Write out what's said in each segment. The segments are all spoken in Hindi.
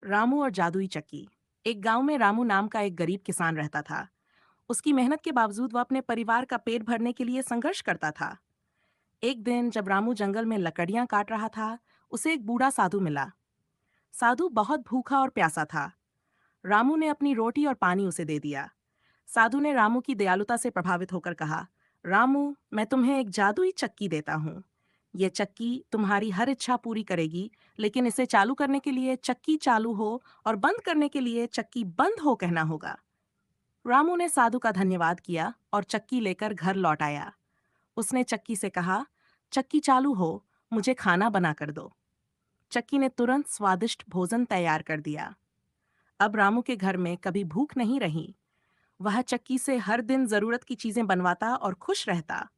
रामू और जादुई चक्की। एक गांव में रामू नाम का एक गरीब किसान रहता था। उसकी मेहनत के बावजूद वह अपने परिवार का पेट भरने के लिए संघर्ष करता था। एक दिन जब रामू जंगल में लकड़ियां काट रहा था, उसे एक बूढ़ा साधु मिला। साधु बहुत भूखा और प्यासा था। रामू ने अपनी रोटी और पानी उसे दे दिया। साधु ने रामू की दयालुता से प्रभावित होकर कहा, रामू, मैं तुम्हें एक जादुई चक्की देता हूँ। ये चक्की तुम्हारी हर इच्छा पूरी करेगी, लेकिन इसे चालू करने के लिए चक्की चालू हो और बंद करने के लिए चक्की बंद हो कहना होगा। रामू ने साधु का धन्यवाद किया और चक्की लेकर घर लौट आया। उसने चक्की से कहा, चक्की चालू हो, मुझे खाना बना कर दो। चक्की ने तुरंत स्वादिष्ट भोजन तैयार कर दिया। अब रामू के घर में कभी भूख नहीं रही। वह चक्की से हर दिन जरूरत की चीजें बनवाता और खुश रहता।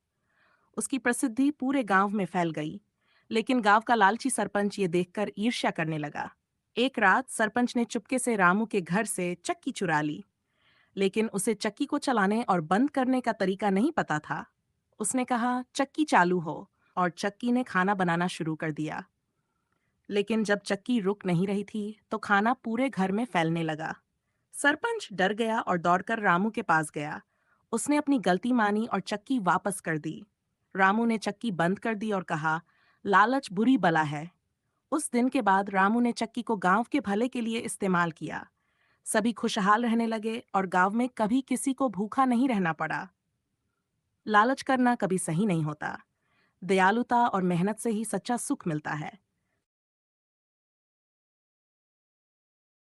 उसकी प्रसिद्धि पूरे गांव में फैल गई। लेकिन गांव का लालची सरपंच ये देखकर ईर्ष्या करने लगा। एक रात सरपंच ने चुपके से रामू के घर से चक्की चुरा ली। लेकिन उसे चक्की को चलाने और बंद करने का तरीका नहीं पता था। उसने कहा, चक्की चालू हो, और चक्की ने खाना बनाना शुरू कर दिया। लेकिन जब चक्की रुक नहीं रही थी तो खाना पूरे घर में फैलने लगा। सरपंच डर गया और दौड़कर रामू के पास गया। उसने अपनी गलती मानी और चक्की वापस कर दी। रामू ने चक्की बंद कर दी और कहा, लालच बुरी बला है। उस दिन के बाद रामू ने चक्की को गांव के भले के लिए इस्तेमाल किया। सभी खुशहाल रहने लगे और गांव में कभी किसी को भूखा नहीं रहना पड़ा। लालच करना कभी सही नहीं होता। दयालुता और मेहनत से ही सच्चा सुख मिलता है।